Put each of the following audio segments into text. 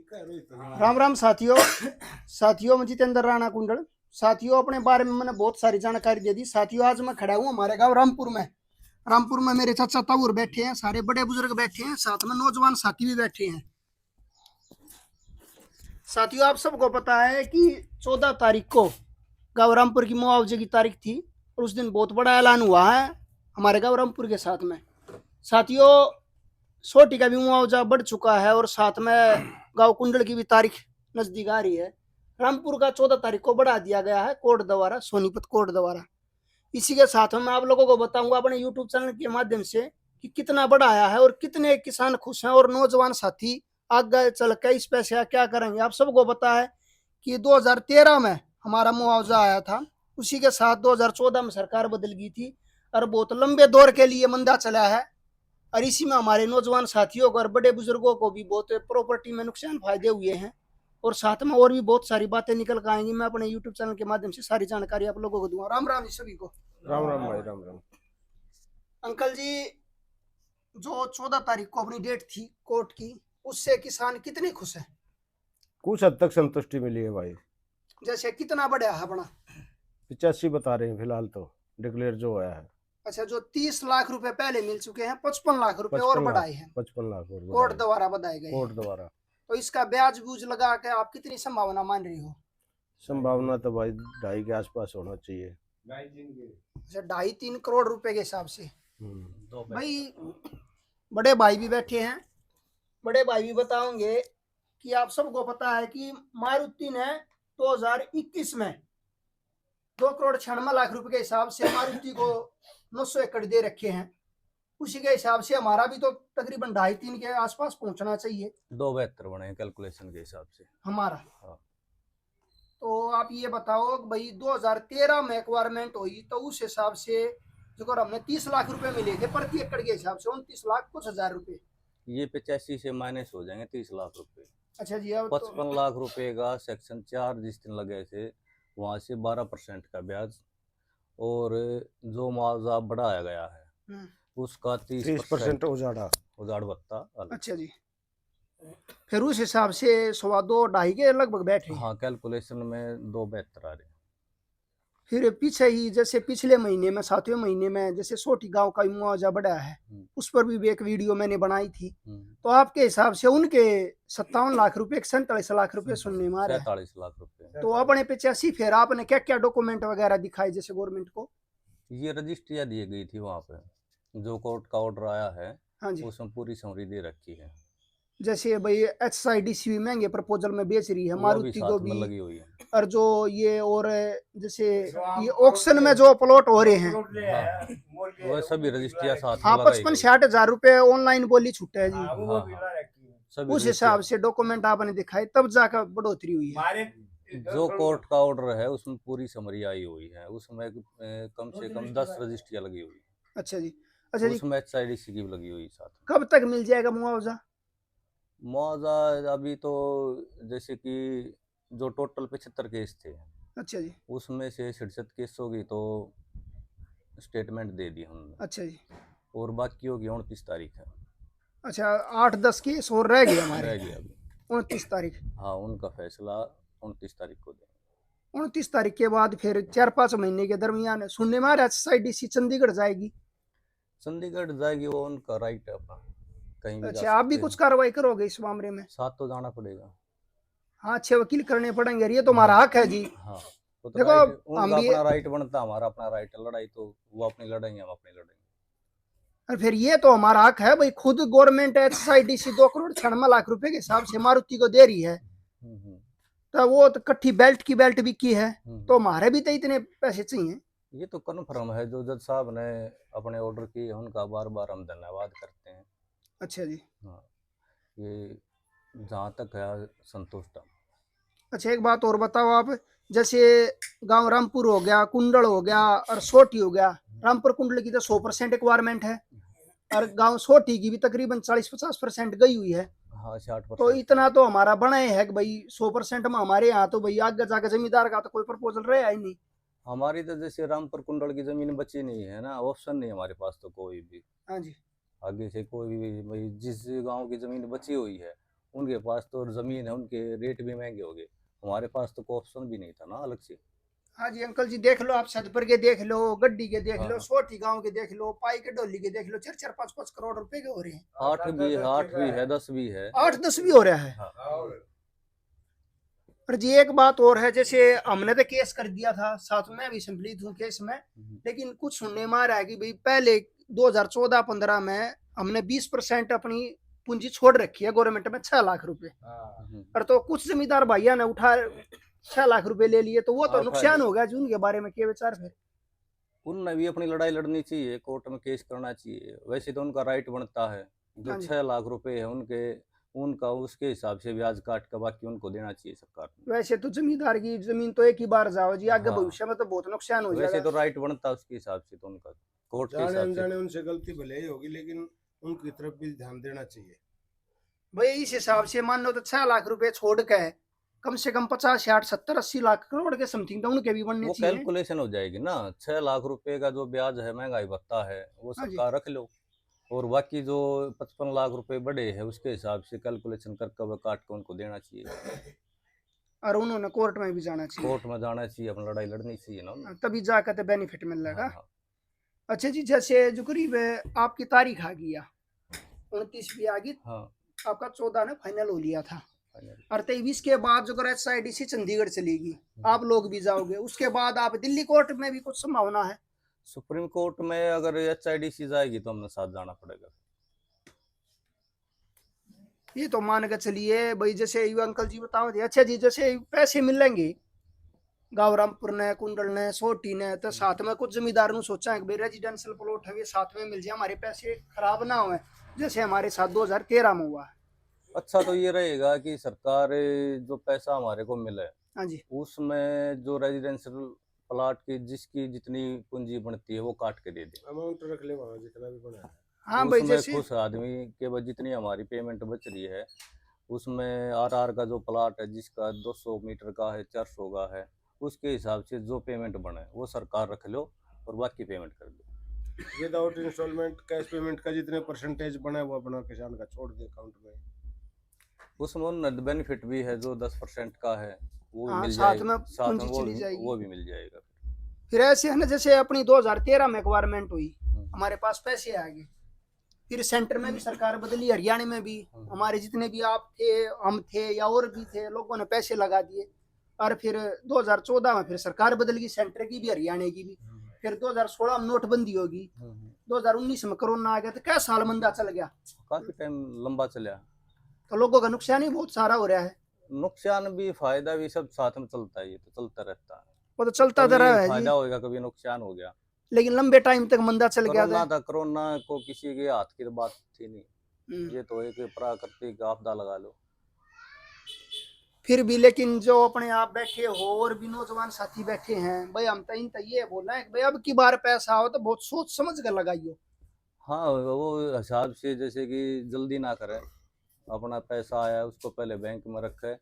राम राम साथियों। साथियों मैं जितेंद्र राणा कुंडल। साथियों अपने बारे में मैंने बहुत सारी जानकारी दे दी। साथियों आज मैं खड़ा हूँ हमारे गांव रामपुर में। रामपुर में मेरे चाचा ताऊर बैठे हैं, सारे बड़े बुजुर्ग बैठे हैं, साथ में नौजवान साथी भी बैठे हैं। साथियों आप सबको पता है कि 14 तारीख को गांव रामपुर की मुआवजे की तारीख थी और उस दिन बहुत बड़ा ऐलान हुआ है हमारे गांव रामपुर के साथ में। साथियों सोटी का भी मुआवजा बढ़ चुका है और साथ में गांव कुंडल की भी तारीख नजदीक आ रही है। रामपुर का 14 तारीख को बढ़ा दिया गया है कोर्ट द्वारा, सोनीपत कोर्ट द्वारा। इसी के साथ में मैं आप लोगों को बताऊंगा अपने यूट्यूब चैनल के माध्यम से कि कितना बढ़ाया है और कितने किसान खुश हैं और नौजवान साथी आगे चल के इस पैसे क्या करेंगे। आप सबको पता है कि 2013 में हमारा मुआवजा आया था, उसी के साथ 2014 में सरकार बदल गई थी और बहुत लंबे दौर के लिए मंदा चला है। और इसी में हमारे नौजवान साथियों को और बड़े बुजुर्गों को भी बहुत प्रॉपर्टी में नुकसान फायदे हुए हैं और साथ में और भी बहुत सारी बातें निकल कर आएंगी। मैं अपने यूट्यूब चैनल के माध्यम से सारी जानकारी आप लोगों को दूंगा। राम राम जी सभी को। राम राम भाई, राम राम। अंकल जी, जो 14 तारीख को अपनी डेट थी कोर्ट की, उससे किसान कितने खुश हैं? कुछ हद तक संतुष्टि मिली है भाई। जैसे कितना बढ़ा है अपना? 85 बता रहे हैं फिलहाल तो, डिक्लेयर जो आया है। अच्छा, जो 30 लाख रुपए पहले मिल चुके हैं, 55 लाख रुपए और बढ़ाए हैं 55 लाख और कोर्ट द्वारा बढ़ाए गए। कोर्ट द्वारा। तो इसका ब्याज बूज लगा के आप कितनी संभावना मान रही हो? संभावना तो भाई 2.5 के आसपास होना चाहिए। अच्छा, 2.5-3 करोड़ रुपए के हिसाब से। तो भाई बड़े भाई भी बैठे हैं, बड़े भाई भी बताओगे कि आप सबको पता है कि मारुति ने 2021 में 2,96 लाख रुपए के हिसाब से मारुति को 900 एकड़ दे रखे हैं। उसी के हिसाब से हमारा भी तो तकरीबन 2.5-3 के आसपास पहुंचना चाहिए। 272 बने कैलकुलेशन के हिसाब से हमारा। हाँ। तो आप ये बताओ भाई, 2013 में एक्वायरमेंट हुई तो उस हिसाब से जो हमने 30 लाख रुपए मिले थे प्रति एकड़ के हिसाब से, 29 लाख कुछ हजार रुपए। ये 85 से माइनस हो जाएंगे 30 लाख रुपए। अच्छा जी, अब 55 लाख रुपए का सेक्शन 4 जिस दिन लगे थे वहां से 12% का ब्याज और जो मुआवजा बढ़ाया गया है उसका 30% उजाड़ भत्ता अलग। अच्छा जी, फिर उस हिसाब से 2.25 के लगभग बैठे। हाँ, कैलकुलेशन में 272 आ रहे। फिर पीछे ही जैसे पिछले महीने में 7वें महीने में जैसे सोटी गांव का मुआवजा बढ़ा है, उस पर भी एक वीडियो मैंने बनाई थी। तो आपके हिसाब से उनके 57 लाख रुपए 47 लाख रुपए सुनने में आ रहे हैं। 47 लाख रुपए। तो अपने 85 फिर आपने क्या क्या डॉक्यूमेंट वगैरह दिखाए जैसे गवर्नमेंट को? ये रजिस्ट्रियाँ दी गई थी वहाँ पे, जो कोर्ट का ऑर्डर आया है। हाँ जी, उसमें पूरी समरी दे रखी है। जैसे भाई HSIDC भी महंगे प्रपोजल में बेच रही है, मारुति को भी लगी हुई है। और जो ये और जैसे ये ऑक्शन में जो प्लॉट हो रहे हैं, हाँ, वो सभी रजिस्ट्रियाँ साथ में हाँ, लगाई 55-60 हजार रुपए ऑनलाइन बोली छूट है जी। सभी उस हिसाब से डॉक्यूमेंट आपने दिखाए तब जाकर बढ़ोतरी हुई है। जो कोर्ट का ऑर्डर है उसमें पूरी समरी आई हुई है। उसमें कम से कम 10 रजिस्ट्रियाँ लगी हुई है। अच्छा जी, अच्छा जी, उसमें HSIDC की भी लगी हुई साथ। कब तक मिल जाएगा मुआवजा? मुआवजा अभी तो जैसे कि जो टोटल 75 केस थे, अच्छा जी, उसमें से 67 केस होगी तो स्टेटमेंट दे दी हमने। अच्छा जी, और बाकी होगी 29 तारीख है। अच्छा, 8-10 केस और रह गए हमारे। रह गया अभी 29 तारीख। हाँ, उनका फैसला 29 तारीख को देंगे। 29 तारीख के बाद फिर 4-5 महीने के दरमियान सुनने में आ रहा है HSIDC चंडीगढ़ जाएगी। चंडीगढ़ जाएगी, वो उनका राइट है अपना, कहीं भी जा अच्छा, आप भी सकते कुछ हैं। कार्रवाई करोगे इस मामले में? साथ तो जाना पड़ेगा। हाँ, अच्छे वकील करने पड़ेंगे, ये तो हमारा हक है जी। हाँ, वो तो देखो राइट, हम उनका भी, अपना राइट बनता, हमारा अपना राइट है। लड़ाई तो वो अपनी लड़ाई, हम अपनी लड़ाई। और फिर ये तो हमारा हक है भाई, खुद गवर्नमेंट HSIDC 2,96 लाख रुपए के हिसाब से मारुति को दे रही है, तो वो तो कट्ठी बेल्ट की बेल्ट भी की है, तो हमारे भी तो इतने पैसे चाहिए। ये तो कन्फर्म है, जो जज साहब ने अपने ऑर्डर किए उनका बार बार हम धन्यवाद करते हैं। अच्छा जी, हाँ, ये जहाँ तक है संतुष्ट। अच्छा एक बात और बताओ आप, जैसे गांव रामपुर हो गया, कुंडल हो गया और सोटी हो गया। रामपुर कुंडल की तो 100% रिक्वायरमेंट है और गांव सोटी की भी तकरीबन 40-50% गई हुई है। हाँ, 60%। तो इतना तो हमारा बना है कि भाई 100% में हमारे यहाँ तो भाई आगे जाकर जमींदार का तो कोई प्रपोजल रहा ही नहीं। हमारी तो जैसे रामपुर कुंडल की जमीन बची नहीं है ना, ऑप्शन नहीं हमारे पास तो कोई भी। हाँ जी, आगे से कोई भी भाई जिस गांव की जमीन बची हुई है उनके पास तो जमीन है, उनके रेट भी महंगे हो गए। हमारे पास तो कोई ऑप्शन भी नहीं था ना अलग से। हाँ जी अंकल जी, देख लो आप सतपुर के देख लो, गड्डी के देख लो, हाँ। सोठी गांव के देख लो, पाई के डोली के देख लो, 4-4 5-5 करोड़ रुपए के हो रहे हैं। 8 भी है 10 भी है। 8-10 भी हो रहा है। हाँ। पर जी एक बात और है, जैसे हमने तो केस कर दिया था, साथ में भी सम्मिलित हूँ केस में, लेकिन कुछ सुनने में आ रहा है कि भाई पहले 2014-15 में हमने 20% अपनी पूंजी छोड़ रखी है गवर्नमेंट में, 6 लाख रुपए। और तो कुछ जमींदार भैया ने उठा 6 लाख रुपए ले लिए, तो वो तो हाँ, नुकसान हो गया जी। उनके बारे में क्या विचार फिर? उनने भी अपनी लड़ाई लड़नी चाहिए, कोर्ट में केस करना चाहिए। वैसे तो उनका राइट बनता है, जो हाँ जी। 6 लाख रुपए है उनके, उनका उसके हिसाब से ब्याज काट कर बाकी उनको देना चाहिए सरकार ने। वैसे तो जमींदार की जमीन तो एक ही बार जाओ जी, आगे हाँ। भविष्य में तो बहुत नुकसान हो वैसे जाएगा। तो राइट बनता है उसके हिसाब से, तो उनका कोर्ट के जाने हिसाब अनजाने से। उनसे गलती भले ही होगी, लेकिन उनकी तरफ भी ध्यान देना चाहिए। भाई इस हिसाब से मान लो तो 6 लाख रुपए छोड़ के कम से कम 50 60 70 80 लाख करोड़ के समथिंग तो उनके भी बनने वो चाहिए। कैलकुलेशन हो जाएगी ना। 6 लाख रुपए का जो ब्याज है, महंगाई भत्ता है, वो हाँ जी। सरकार रख लो। और बाकी जो 55 लाख रुपए बढ़े हैं उसके हिसाब से कैलकुलेशन करके वो काट के उनको देना चाहिए। और उन्होंने कोर्ट में भी जाना चाहिए। कोर्ट में जाना चाहिए, अपनी लड़ाई लड़नी चाहिए ना उन्हें। तभी जाकर तो बेनिफिट मिल हाँ, जाएगा। हाँ। अच्छा जी, जैसे जो करीब आपकी तारीख आ गई 29 भी आ गई, हाँ, आपका 14 ने फाइनल हो लिया था, फाइनल। और 23 के बाद जो SIDC चंडीगढ़ चलेगी, आप लोग भी जाओगे, उसके बाद आप दिल्ली कोर्ट में भी कुछ संभावना है? सुप्रीम कोर्ट में अगर HIDC जाएगी तो हमने साथ जाना पड़ेगा। ये तो मान के चलिए भाई, जैसे यू अंकल जी बताओ जी। अच्छा जी, जैसे पैसे मिलेंगे गावरामपुर ने, कुंडल ने, सोटी ने, तो साथ में कुछ जमींदार ने सोचा है कि भाई रेजिडेंशियल प्लॉट है साथ में मिल जाए, हमारे पैसे खराब ना हो, जैसे हमारे साथ 2013 में हुआ है। अच्छा तो ये रहेगा कि सरकार जो पैसा हमारे को मिले, हाँ जी। उसमें जो रेजिडेंशियल प्लॉट की जिसकी जितनी पूंजी बनती है वो काट के दे दे। अमाउंट रख ले वहाँ जितना भी बना है। हाँ भाई, उसमें जैसे खुश आदमी के बाद जितनी हमारी पेमेंट बच रही है, उसमें RR का जो प्लॉट है जिसका 200 मीटर का है, 400 का है, उसके हिसाब से जो पेमेंट बने वो सरकार रख लो और बाकी पेमेंट कर दो। विदाउट इंस्टॉलमेंट कैश पेमेंट का जितने परसेंटेज बना है वो अपना किसान का छोड़ दे अकाउंट में। उसमें उन बेनिफिट भी है, जो 10% का है वो भी हाँ, मिल साथ जाएगा, में साथ में पूंजी चली जाएगी। वो भी मिल जाएगा। फिर ऐसे है ना, जैसे अपनी 2013 में एक्वायरमेंट हुई, हमारे पास पैसे आ गए, फिर सेंटर में भी सरकार बदली, हरियाणा में भी हमारे जितने भी आप थे, हम थे या और भी थे, लोगों ने पैसे लगा दिए। और फिर 2014 में फिर सरकार बदल गई, सेंटर की भी हरियाणा की भी। फिर 2016 में नोटबंदी होगी, 2019 में कोरोना आ गया, तो क्या साल मंदा चल गया, काफी टाइम लंबा चला। तो लोगों का नुकसान ही बहुत सारा हो रहा है। नुकसान भी फायदा भी सब साथ में चलता है, ये तो चलता रहता है। वो तो चलता तो कभी रहा है फायदा जी, होगा, कभी नुकसान हो गया। लेकिन लंबे टाइम तक मंदा चल गया कोरोना था। था, कोरोना को किसी के हाथ की तो बात थी नहीं, हम्म। ये तो एक प्राकृतिक आपदा लगा लो। फिर भी लेकिन जो अपने आप बैठे हो और भी नौजवान साथी बैठे हैं भाई, हम तो इन ये बोला है कि भाई अब की बार पैसा आओ तो बहुत सोच समझ कर लगाइयो। हाँ, वो हिसाब से जैसे कि जल्दी ना करें, अपना पैसा आया उसको पहले बैंक में रखे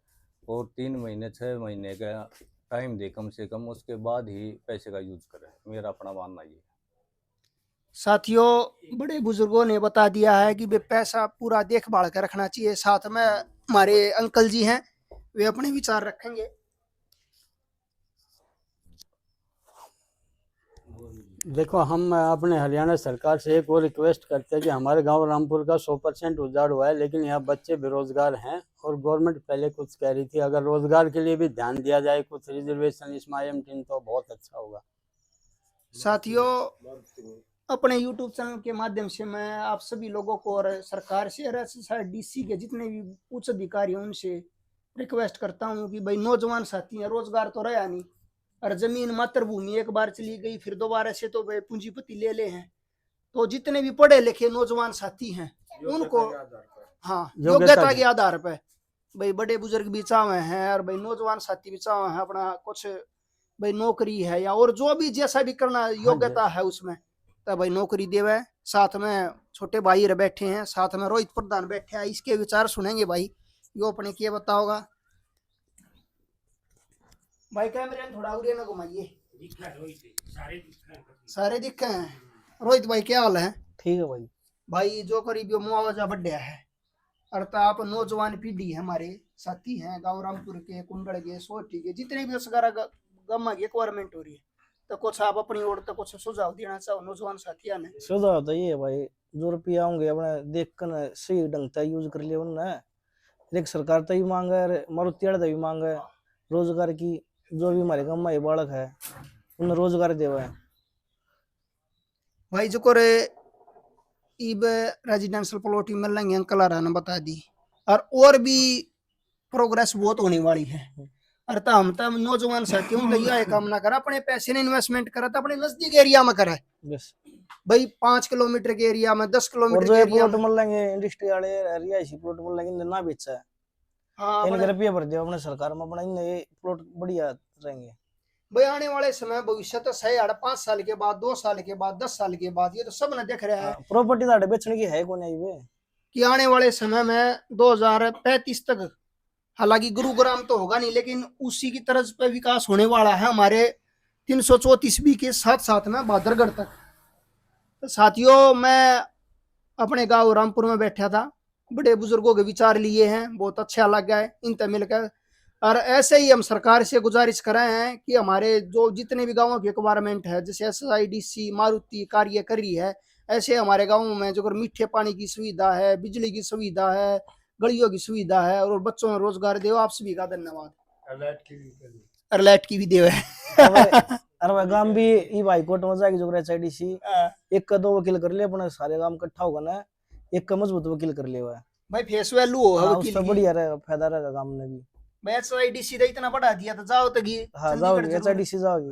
और 3 महीने 6 महीने का टाइम दे कम से कम, उसके बाद ही पैसे का यूज करें। मेरा अपना मानना ये है। साथियों, बड़े बुजुर्गों ने बता दिया है कि भाई पैसा पूरा देखभाल कर रखना चाहिए। साथ में हमारे अंकल जी हैं, वे अपने विचार रखेंगे। देखो, हम अपने हरियाणा सरकार से एक और रिक्वेस्ट करते हैं कि हमारे गांव रामपुर का 100% उजाड़ हुआ है, लेकिन यहाँ बच्चे बेरोजगार हैं और गवर्नमेंट पहले कुछ कह रही थी, अगर रोजगार के लिए भी ध्यान दिया जाए, कुछ रिजर्वेशन इसमें IMT तो बहुत अच्छा होगा। साथियों, अपने YouTube चैनल के माध्यम से मैं आप सभी लोगों को और सरकार से और SIDC के जितने भी उच्च अधिकारी हैं उनसे रिक्वेस्ट करता हूँ कि भाई नौजवान साथी हैं, रोजगार तो रहा नहीं, और जमीन मातृभूमि एक बार चली गई, फिर दोबारा से तो भाई पूंजीपति ले ले हैं। तो जितने भी पढ़े लिखे नौजवान साथी हैं उनको, हाँ, योग्यता के आधार पर भाई बड़े बुजुर्ग भी चाहे हैं और भाई नौजवान साथी भी चाहे हैं, अपना कुछ भाई नौकरी है या और जो भी जैसा भी करना योग्यता है उसमें, तो भाई नौकरी देवे। साथ में छोटे भाई बैठे हैं, साथ में रोहित प्रधान बैठे हैं, इसके विचार सुनेंगे भाई, यो अपने क्या बताओगा भाई। कैमरे थोड़ा उड़े ना घुमाइए, सारे दिखे हैं। रोहित भाई क्या हाल है? ठीक है भाई। भाई जो करीब मुआवजा बढ़िया है, अर्थात आप नौजवान पीढ़ी है, हमारे साथी हैं गांव रामपुर के, कुंडल के, सोटी के, जितने भी 10-11 गम्मा की रिक्वायरमेंट हो रही है, तो कुछ आप अपनी ओर तो कुछ सुझाव देना चाहो नौजवान साथियों ने? सुझाव तो ये है भाई, जो रुपया होंगे अपने देख कर सही ढंग से यूज कर लिया उनने। एक सरकार तो भी मांग है, मारुति वाले तो भी मांग है रोजगार की। जो भी हमारे गाँव में बालक है उन्हें रोजगार देवा है भाई जो करे इब रेजिडेंशियल प्लॉट ही मिल लेंगे, अंकल आ ने बता दी, और भी प्रोग्रेस बहुत होने वाली है। अर्थात हम तब नौजवान साथियों का यह काम ना करा, अपने पैसे ने इन्वेस्टमेंट करा तो अपने नजदीक एरिया में करा। बस। भाई 5 किलोमीटर के एरिया में, 10 और किलोमीटर जो के ये एरिया प्लॉट में, मिल लेंगे इंडस्ट्री वाले रिहायशी प्लॉट मिल लेंगे, इन्हें ना बेचा है, हाँ इनके अपने- रुपया भर दिया अपने सरकार में अपना, इन्हें ये प्लॉट बढ़िया रहेंगे। भाई आने वाले समय भविष्य तो सही 5 साल के बाद, 2 साल के बाद, 10 साल के बाद, ये तो सब ने देख रहे हैं प्रॉपर्टी तो बेचने की है कौन है ये। कि आने वाले समय में 2035 तक, हालांकि गुरुग्राम तो होगा नहीं, लेकिन उसी की तरज पे विकास होने वाला है हमारे 334B के साथ साथ में बहादुरगढ़ तक। तो साथियों, मैं अपने गांव रामपुर में बैठा था, बड़े बुजुर्गों के विचार लिए हैं, बहुत अच्छा लगा है इनसे मिलकर। और ऐसे ही हम सरकार से गुजारिश कर रहे हैं कि हमारे जो जितने भी गांवों की रिक्वायरमेंट है, जैसे SIDC मारुति कार्य कर रही है, ऐसे हमारे गाँव में जो अगर मीठे पानी की सुविधा है, बिजली की सुविधा है, गलियों की सुविधा है, और बच्चों में रोजगार दे। आप सभी का धन्यवाद। और लाइट की भी देव है। अरे भाई गांव भी ई भाई कोर्ट में जाएगी जो SIDC एक का 2 वकील कर ले, अपने सारे गांव इकट्ठा होगा ना, एक का मजबूत वकील कर ले हुआ है भाई फेस वैल्यू हो हाँ, वकील उससे की। बढ़िया रहेगा, फायदा रहेगा गांव में भी। मैं SIDC ने इतना बढ़ा दिया, तो जाओ तो गी हाँ चंडीगढ़ जाओगी जरूर। SIDC जाओगी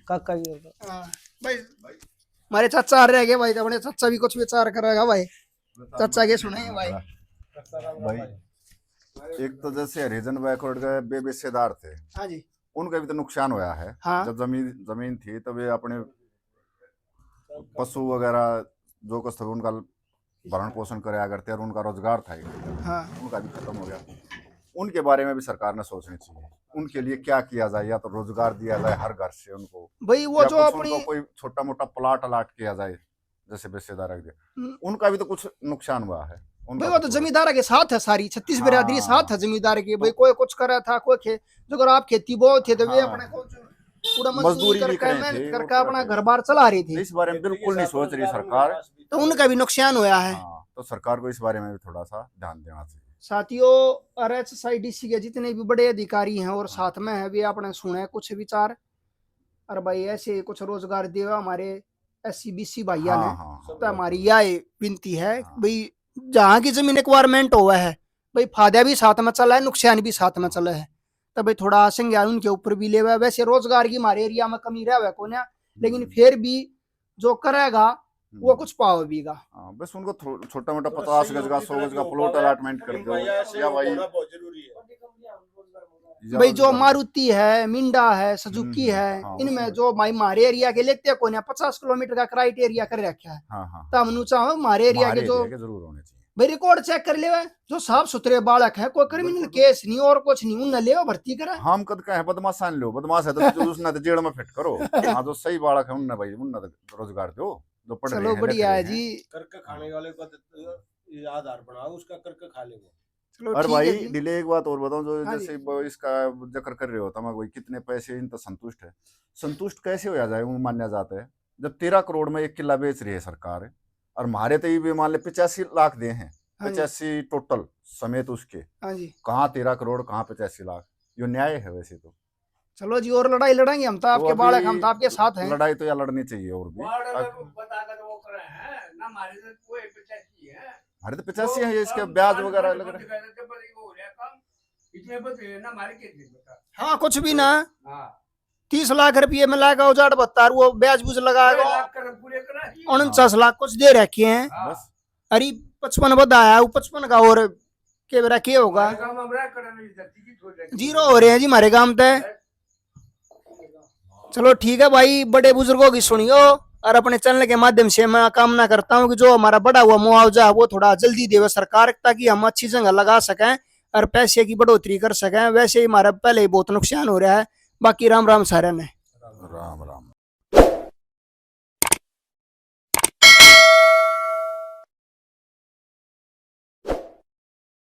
काका की हाँ, भाई हमारे चाचा आ रहे हैं भाई, तो अपने चाचा भी कुछ विचार करेगा भाई, चाचा के सुने भाई। भाई एक तो जैसे हरिजन बैकवर्ड के बेबेसेदार थे, हाँ जी, उनका भी तो नुकसान हुआ है। हाँ। जब जमीन थी तब वे अपने पशु वगैरह जो कुछ था उनका भरण पोषण कराया करते और उनका रोजगार था एक, हाँ उनका भी खत्म हो गया। उनके बारे में भी सरकार ने सोचनी चाहिए, उनके लिए क्या किया जाए, या तो रोजगार दिया जाए हर घर से उनको, भाई वो या जो कुछ अपनी उनको कोई छोटा मोटा प्लाट अलाट किया जाए, जैसे बेसेदार रख दिया। उनका भी तो कुछ नुकसान हुआ है। भाई वो तो जमींदार के साथ है, सारी 36 बिरादरी हाँ। साथ है जमींदार की। भाई कोई कुछ करा था, कोई जो अगर आप खेती बो थे तो वे हाँ। अपने पूरा मजदूरी मजदूरी भी करके कर रहे मेहनत थे, करके वो अपना कर रहे घर बार चला रहे थे, इस बारे में बिल्कुल नहीं सोच रही सरकार। तो उनका भी नुकसान हुआ है। हाँ, तो सरकार को इस बारे में भी थोड़ा सा ध्यान देना चाहिए। साथियों, RHIDC के जितने भी बड़े अधिकारी हैं और साथ में है, भी आपने सुने कुछ विचार। और भाई ऐसे कुछ रोजगार देवा हमारे SC-BC भैया ने। हाँ। तो हमारी यह विनती है हाँ। भाई, जहाँ की जमीन रिक्वायरमेंट हुआ है भाई, फायदा भी साथ में चला है, नुकसान भी साथ में चला है, तो भाई थोड़ा संज्ञान उनके ऊपर भी ले। वैसे रोजगार की हमारे एरिया में कमी रहा को ना, लेकिन फिर भी जो करेगा वो कुछ पावेगा। हाँ, बस उनको छोटा मोटा 50 गज का 100 गज का प्लॉट अलॉटमेंट कर दो, या भाई भाई जो मारुति है, मिंडा है, सुजुकी है, हाँ, इनमें जो भाई हमारे एरिया के लेते को 50 किलोमीटर का क्राइटेरिया कर रखा है। हाँ तो हम चाहो हमारे एरिया के जो जरूर होने चाहिए। भाई रिकॉर्ड चेक कर ले, जो साफ सुथरे बालक है, कोई क्रिमिनल केस नहीं और कुछ नहीं, उन ले भर्ती करा। हम कद का है बदमाश सान लो, बदमाश है तो उसने तो जेल में फिट करो। हाँ, जो सही बालक है उनने भाई उनने तो रोजगार दो, जो पढ़ रहे चलो हैं, बढ़िया लिख है रहे हैं। जी, करके खाने वाले का ये आधार बनाओ, उसका करके खा लेंगे। चलो और ठीक भाई है जी। डिले एक बात और बताऊं, जो हाँ जी। जैसे इसका जिक्र कर रहे हो तमा कोई कितने पैसे इन तो संतुष्ट है, संतुष्ट कैसे हो जाए वो मान्या जाता है जब 13 करोड़ में 1 किला बेच रही है सरकार, और हमारे तो ये भी मान ले 85 लाख दे हैं, हाँ जी। 85 टोटल समेत उसके, हाँ जी, कहाँ 13 करोड़ कहाँ 85 लाख, ये न्याय है वैसे तो। चलो जी, और लड़ाई लड़ेंगे हम तो आपके तो बालक, अभी हम तो आपके साथ हैं। लड़ाई तो या लड़नी चाहिए और भी। हमारे तो 85 है, इसके ब्याज वगैरह लग रहे हैं। हाँ कुछ भी ना, 30 लाख रुपये में लाएगा उजाड़ बत्तार, वो ब्याज बूझ लगाएगा 49 लाख कुछ दे रखे हैं। बस अरे 55 बताया, वो 55 का और के होगा, जीरो हो रहे हैं जी हमारे काम पे। चलो ठीक है भाई, बड़े बुजुर्गों की सुनियो, और अपने चैनल के माध्यम से मैं कामना करता हूँ कि जो हमारा बढ़ा हुआ मुआवजा वो थोड़ा जल्दी देवे सरकार, ताकि हम अच्छी जगह लगा सकें और पैसे की बढ़ोतरी कर सकें। वैसे ही हमारा पहले ही बहुत नुकसान हो रहा है। बाकी राम राम सारे ने। राम राम।